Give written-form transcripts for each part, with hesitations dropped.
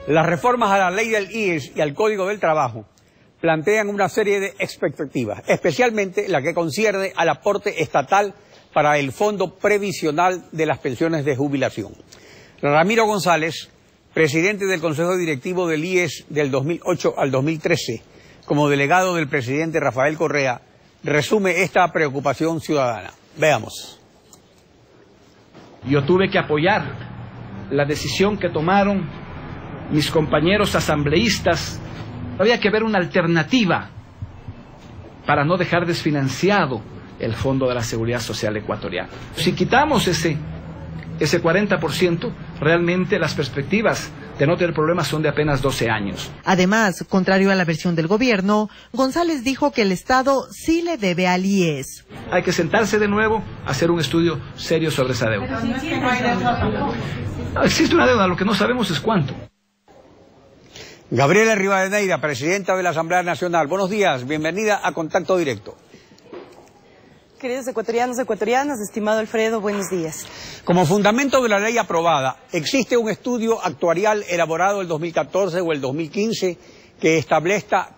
Las reformas a la ley del IES y al Código del Trabajo plantean una serie de expectativas, especialmente la que concierne al aporte estatal para el Fondo Previsional de las Pensiones de Jubilación. Ramiro González, presidente del Consejo Directivo del IES del 2008 al 2013, como delegado del presidente Rafael Correa, resume esta preocupación ciudadana. Veamos. Yo tuve que apoyar la decisión que tomaron mis compañeros asambleístas. Había que ver una alternativa para no dejar desfinanciado el Fondo de la Seguridad Social Ecuatoriana. Si quitamos ese 40%, realmente las perspectivas de no tener problemas son de apenas 12 años. Además, contrario a la versión del gobierno, González dijo que el Estado sí le debe al IES. Hay que sentarse de nuevo a hacer un estudio serio sobre esa deuda. Pero si no hay deuda. No, existe una deuda, lo que no sabemos es cuánto. Gabriela Rivadeneira, presidenta de la Asamblea Nacional. Buenos días, bienvenida a Contacto Directo. Queridos ecuatorianos y ecuatorianas, estimado Alfredo, buenos días. Como fundamento de la ley aprobada, ¿existe un estudio actuarial elaborado el 2014 o el 2015 que establezca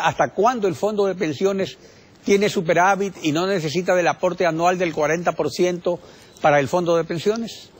hasta cuándo el Fondo de Pensiones tiene superávit y no necesita del aporte anual del 40% para el Fondo de Pensiones?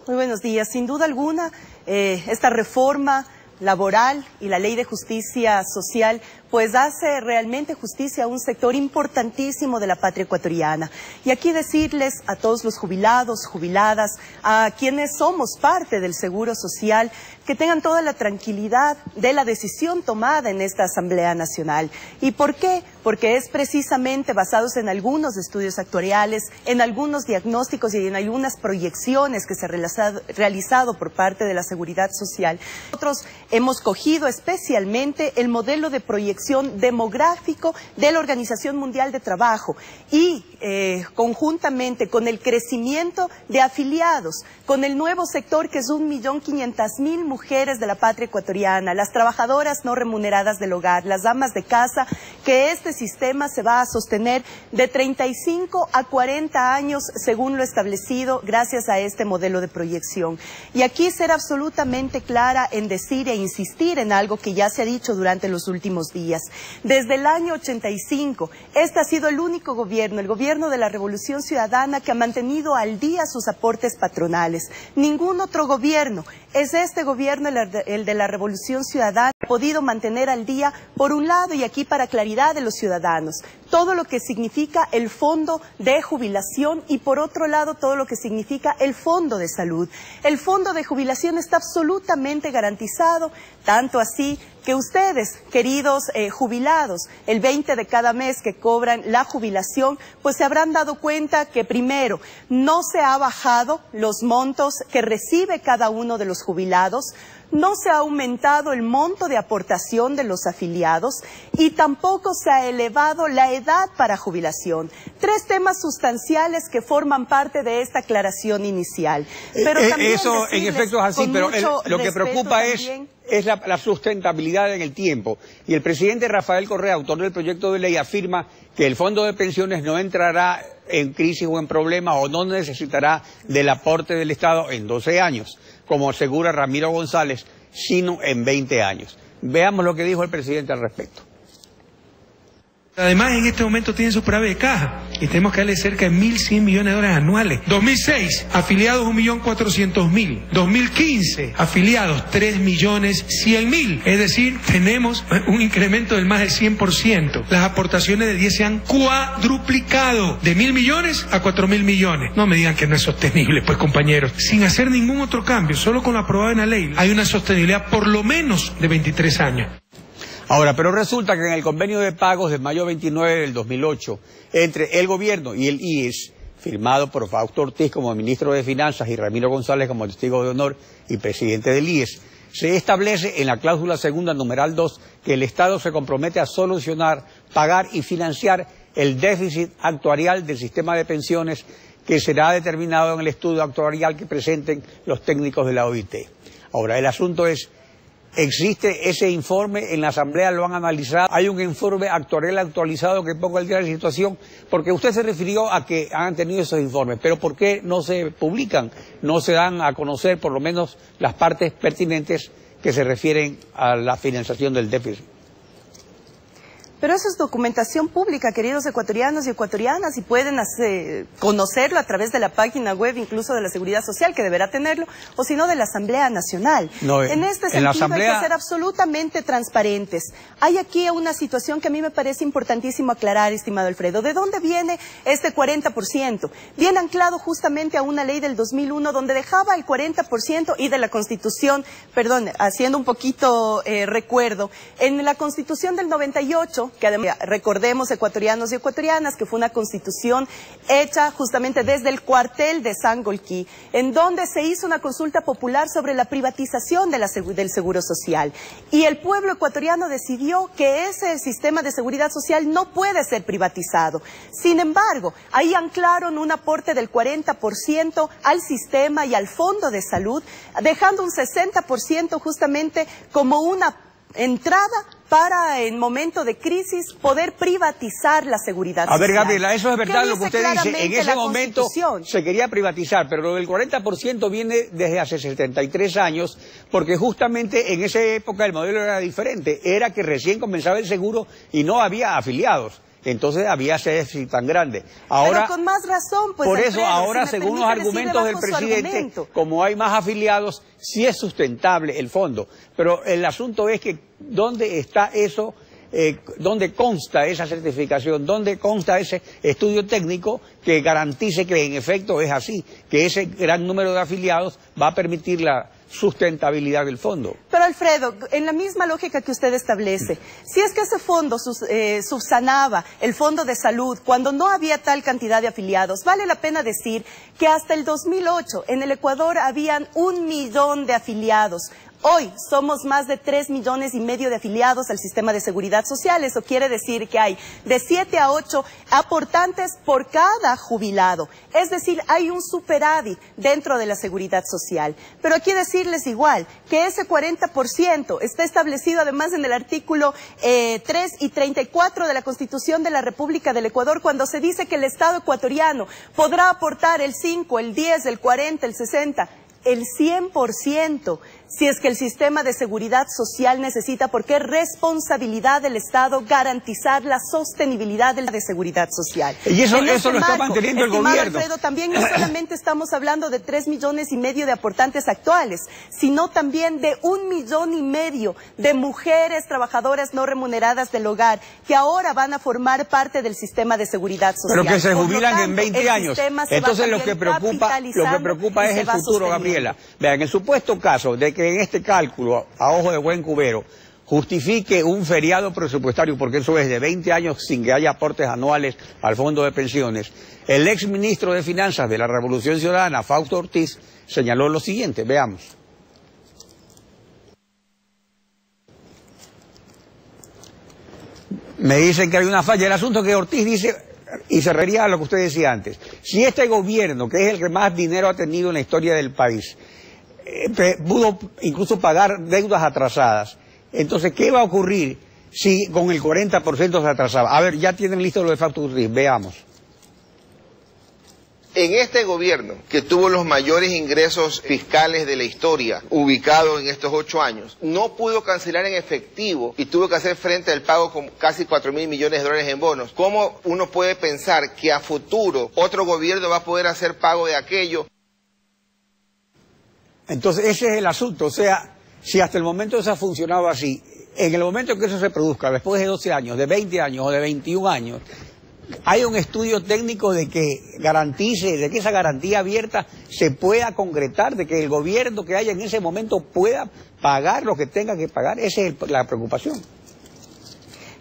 Muy buenos días. Sin duda alguna, esta reforma laboral y la ley de justicia social pues hace realmente justicia a un sector importantísimo de la patria ecuatoriana. Y aquí decirles a todos los jubilados, jubiladas, a quienes somos parte del Seguro Social, que tengan toda la tranquilidad de la decisión tomada en esta Asamblea Nacional. ¿Y por qué? Porque es precisamente basados en algunos estudios actuariales, en algunos diagnósticos y en algunas proyecciones que se han realizado por parte de la Seguridad Social. Nosotros hemos cogido especialmente el modelo de proyección demográfico de la Organización Mundial de Trabajo y conjuntamente con el crecimiento de afiliados, con el nuevo sector que es 1.500.000 mujeres de la patria ecuatoriana, las trabajadoras no remuneradas del hogar, las amas de casa, que este sistema se va a sostener de 35 a 40 años según lo establecido gracias a este modelo de proyección. Y aquí ser absolutamente clara en decir e insistir en algo que ya se ha dicho durante los últimos días. Desde el año 85, este ha sido el único gobierno, el gobierno de la Revolución Ciudadana, que ha mantenido al día sus aportes patronales. Ningún otro gobierno, es este gobierno, el de la Revolución Ciudadana, ha podido mantener al día, por un lado, y aquí para claridad de los ciudadanos, todo lo que significa el fondo de jubilación y por otro lado todo lo que significa el fondo de salud. El fondo de jubilación está absolutamente garantizado, tanto así que ustedes, queridos jubilados, el 20 de cada mes que cobran la jubilación, pues se habrán dado cuenta que primero no se ha bajado los montos que recibe cada uno de los jubilados, no se ha aumentado el monto de aportación de los afiliados y tampoco se ha elevado la edad para jubilación. Tres temas sustanciales que forman parte de esta aclaración inicial. Pero eso en efecto es así, pero lo que preocupa es la sustentabilidad en el tiempo. Y el presidente Rafael Correa, autor del proyecto de ley, afirma que el Fondo de Pensiones no entrará en crisis o en problemas o no necesitará del aporte del Estado en 12 años, como asegura Ramiro González, sino en 20 años. Veamos lo que dijo el presidente al respecto. Además, en este momento tienen superávit de caja y tenemos que darle cerca de 1.100 millones de dólares anuales. 2006, afiliados 1.400.000. 2015, afiliados 3.100.000. Es decir, tenemos un incremento del más del 100%. Las aportaciones de 10 se han cuadruplicado de 1.000 millones a 4.000 millones. No me digan que no es sostenible, pues compañeros. Sin hacer ningún otro cambio, solo con lo aprobado en la ley, hay una sostenibilidad por lo menos de 23 años. Ahora, pero resulta que en el convenio de pagos de mayo 29 del 2008, entre el gobierno y el IES, firmado por Fausto Ortiz como ministro de Finanzas y Ramiro González como testigo de honor y presidente del IES, se establece en la cláusula segunda, numeral 2, que el Estado se compromete a solucionar, pagar y financiar el déficit actuarial del sistema de pensiones que será determinado en el estudio actuarial que presenten los técnicos de la OIT. Ahora, el asunto es, Existe ese informe, en la Asamblea lo han analizado, hay un informe actuarial actualizado que ponga al día de la situación, porque usted se refirió a que han tenido esos informes, pero ¿por qué no se publican, no se dan a conocer por lo menos las partes pertinentes que se refieren a la financiación del déficit? Pero eso es documentación pública, queridos ecuatorianos y ecuatorianas, y pueden conocerlo a través de la página web, incluso de la Seguridad Social, que deberá tenerlo, o si no, de la Asamblea Nacional. No, en este sentido hay que ser absolutamente transparentes. Hay aquí una situación que a mí me parece importantísimo aclarar, estimado Alfredo. ¿De dónde viene este 40%? Viene anclado justamente a una ley del 2001 donde dejaba el 40% y de la Constitución, perdón, haciendo un poquito recuerdo, en la Constitución del 98, que además, recordemos ecuatorianos y ecuatorianas, que fue una constitución hecha justamente desde el cuartel de Sangolquí, en donde se hizo una consulta popular sobre la privatización de del seguro social. Y el pueblo ecuatoriano decidió que ese sistema de seguridad social no puede ser privatizado. Sin embargo, ahí anclaron un aporte del 40% al sistema y al fondo de salud, dejando un 60% justamente como una entrada para, en momento de crisis, poder privatizar la seguridad social. A ver, Gabriela, eso es verdad lo que usted dice. En ese momento se quería privatizar, pero lo del 40% viene desde hace 73 años, porque justamente en esa época el modelo era diferente. Era que recién comenzaba el seguro y no había afiliados. Entonces había ese déficit tan grande. Ahora, pero con más razón, pues, por eso Alfredo, ahora, si según los argumentos del presidente, como hay más afiliados, sí es sustentable el fondo. Pero el asunto es que, ¿dónde está eso? ¿Dónde consta esa certificación? ¿Dónde consta ese estudio técnico que garantice que en efecto es así? Que ese gran número de afiliados va a permitir la sustentabilidad del fondo. Pero Alfredo, en la misma lógica que usted establece, si es que ese fondo subsanaba el fondo de salud cuando no había tal cantidad de afiliados, vale la pena decir que hasta el 2008 en el Ecuador habían 1 millón de afiliados. Hoy somos más de 3,5 millones de afiliados al sistema de seguridad social. Eso quiere decir que hay de 7 a 8 aportantes por cada jubilado. Es decir, hay un superávit dentro de la seguridad social. Pero aquí decirles igual que ese 40% está establecido además en el artículo 3 y 34 de la Constitución de la República del Ecuador, cuando se dice que el Estado ecuatoriano podrá aportar el 5, el 10, el 40, el 60, el 100%, si es que el sistema de seguridad social necesita, porque es responsabilidad del Estado garantizar la sostenibilidad de la seguridad social. Y eso lo está manteniendo el gobierno. Alfredo, también no solamente estamos hablando de 3,5 millones de aportantes actuales, sino también de 1,5 millones de mujeres trabajadoras no remuneradas del hogar, que ahora van a formar parte del sistema de seguridad social. Pero que se jubilan en 20 años. Entonces lo que preocupa es el futuro, Gabriela. Vean, el supuesto caso de que en este cálculo, a ojo de buen cubero, justifique un feriado presupuestario, porque eso es de 20 años sin que haya aportes anuales al fondo de pensiones, el ex ministro de Finanzas de la Revolución Ciudadana, Fausto Ortiz, señaló lo siguiente, veamos. Me dicen que hay una falla. El asunto que Ortiz dice, y se refería a lo que usted decía antes, si este gobierno, que es el que más dinero ha tenido en la historia del país, pudo incluso pagar deudas atrasadas, entonces, ¿qué va a ocurrir si con el 40% se atrasaba? A ver, ya tienen listo lo de Fausto Ortiz, veamos. En este gobierno, que tuvo los mayores ingresos fiscales de la historia, ubicado en estos 8 años, no pudo cancelar en efectivo y tuvo que hacer frente al pago con casi 4,000 millones de dólares en bonos. ¿Cómo uno puede pensar que a futuro otro gobierno va a poder hacer pago de aquello? Entonces, ese es el asunto. O sea, si hasta el momento eso ha funcionado así, en el momento que eso se produzca, después de 12 años, de 20 años o de 21 años, hay un estudio técnico de que garantice, de que esa garantía abierta se pueda concretar, de que el gobierno que haya en ese momento pueda pagar lo que tenga que pagar. Esa es la preocupación.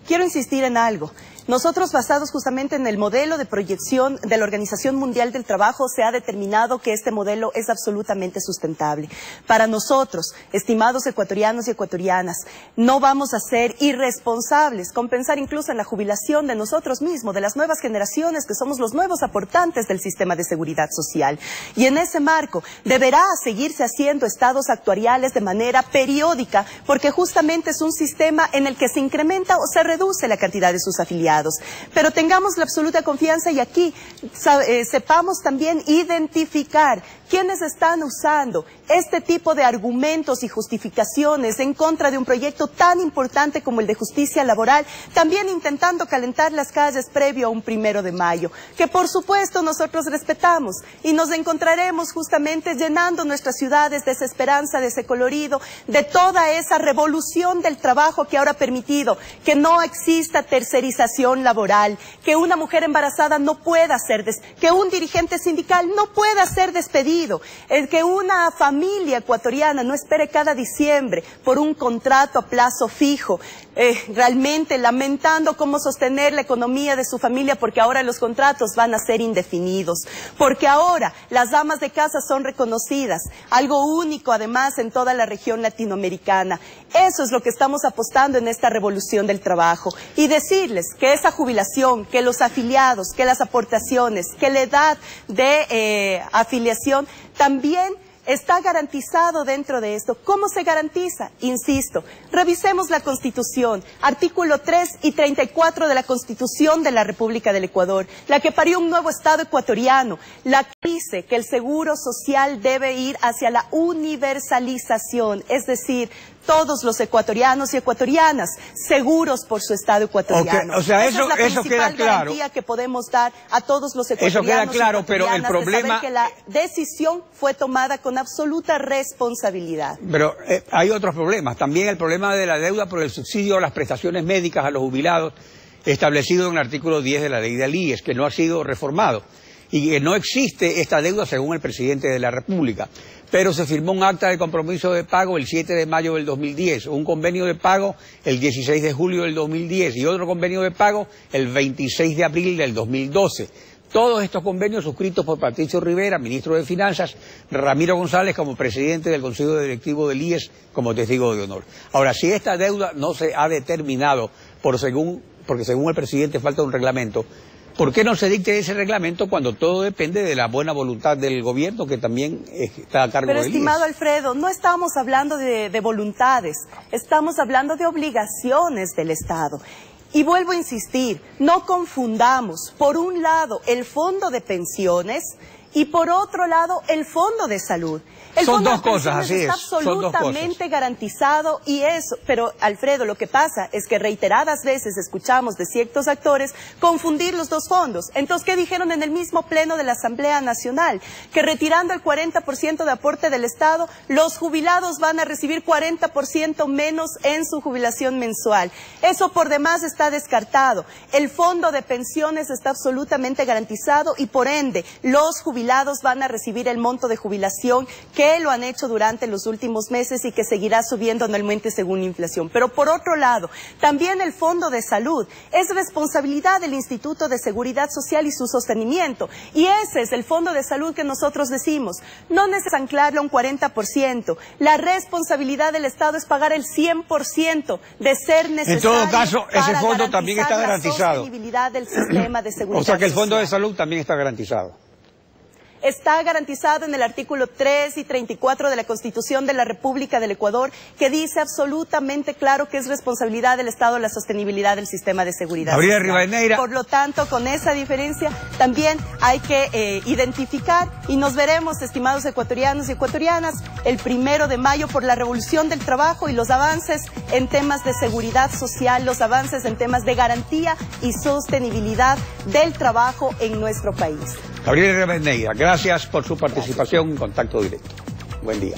Quiero insistir en algo. Nosotros, basados justamente en el modelo de proyección de la Organización Mundial del Trabajo, se ha determinado que este modelo es absolutamente sustentable. Para nosotros, estimados ecuatorianos y ecuatorianas, no vamos a ser irresponsables con pensar incluso en la jubilación de nosotros mismos, de las nuevas generaciones que somos los nuevos aportantes del sistema de seguridad social. Y en ese marco deberá seguirse haciendo estados actuariales de manera periódica, porque justamente es un sistema en el que se incrementa o se reduce la cantidad de sus afiliados. Pero tengamos la absoluta confianza y aquí sepamos también identificar quienes están usando este tipo de argumentos y justificaciones en contra de un proyecto tan importante como el de justicia laboral, también intentando calentar las calles previo a un 1 de mayo, que por supuesto nosotros respetamos, y nos encontraremos justamente llenando nuestras ciudades de esa esperanza, de ese colorido, de toda esa revolución del trabajo que ahora ha permitido que no exista tercerización laboral, que una mujer embarazada no pueda ser que un dirigente sindical no pueda ser despedido, el que una familia ecuatoriana no espere cada diciembre por un contrato a plazo fijo, realmente lamentando cómo sostener la economía de su familia, porque ahora los contratos van a ser indefinidos, porque ahora las amas de casa son reconocidas, algo único además en toda la región latinoamericana. Eso es lo que estamos apostando en esta revolución del trabajo, y decirles que esa jubilación, que los afiliados, que las aportaciones, que la edad de afiliación también está garantizado dentro de esto. ¿Cómo se garantiza? Insisto, revisemos la Constitución, artículo 3 y 34 de la Constitución de la República del Ecuador, la que parió un nuevo Estado ecuatoriano, la que dice que el seguro social debe ir hacia la universalización, es decir, todos los ecuatorianos y ecuatorianas seguros por su Estado ecuatoriano. Okay, o sea, eso queda claro. Garantía que podemos dar a todos los ecuatorianos. Eso queda claro, pero el problema de saber que la decisión fue tomada con absoluta responsabilidad. Pero hay otros problemas. También el problema de la deuda por el subsidio a las prestaciones médicas a los jubilados, establecido en el artículo 10 de la ley del IES, que no ha sido reformado, y que no existe esta deuda según el presidente de la República. Pero se firmó un acta de compromiso de pago el 7 de mayo del 2010, un convenio de pago el 16 de julio del 2010 y otro convenio de pago el 26 de abril del 2012. Todos estos convenios suscritos por Patricio Rivera, ministro de Finanzas, Ramiro González como presidente del Consejo Directivo del IES como testigo de honor. Ahora, si esta deuda no se ha determinado porque según el presidente falta un reglamento, ¿por qué no se dicte ese reglamento cuando todo depende de la buena voluntad del gobierno, que también está a cargo del IES? Pero, estimado Alfredo, no estamos hablando de voluntades, estamos hablando de obligaciones del Estado. Y vuelvo a insistir, no confundamos, por un lado, el fondo de pensiones y por otro lado, el fondo de salud. El son fondo dos de cosas, así está es. absolutamente garantizado y eso. Pero, Alfredo, lo que pasa es que reiteradas veces escuchamos de ciertos actores confundir los dos fondos. Entonces, ¿qué dijeron en el mismo pleno de la Asamblea Nacional? Que retirando el 40% de aporte del Estado, los jubilados van a recibir 40% menos en su jubilación mensual. Eso por demás está descartado. El fondo de pensiones está absolutamente garantizado y por ende los jubilados van a recibir el monto de jubilación que lo han hecho durante los últimos meses y que seguirá subiendo anualmente según la inflación. Pero por otro lado, también el Fondo de Salud es responsabilidad del Instituto de Seguridad Social y su sostenimiento. Y ese es el Fondo de Salud que nosotros decimos, no necesitamos anclarlo a un 40%. La responsabilidad del Estado es pagar el 100% de ser necesario. En todo caso, ese fondo también está garantizado. La sostenibilidad del sistema de seguridad. O sea que el Fondo social. de Salud también está garantizado. Está garantizado en el artículo 3 y 34 de la Constitución de la República del Ecuador, que dice absolutamente claro que es responsabilidad del Estado la sostenibilidad del sistema de seguridad social. Rivadeneira. Por lo tanto, con esa diferencia también hay que identificar y nos veremos, estimados ecuatorianos y ecuatorianas, el 1 de mayo por la revolución del trabajo y los avances en temas de seguridad social, los avances en temas de garantía y sostenibilidad del trabajo en nuestro país. Gabriel Rivadeneira, gracias por su participación en Contacto Directo. Buen día.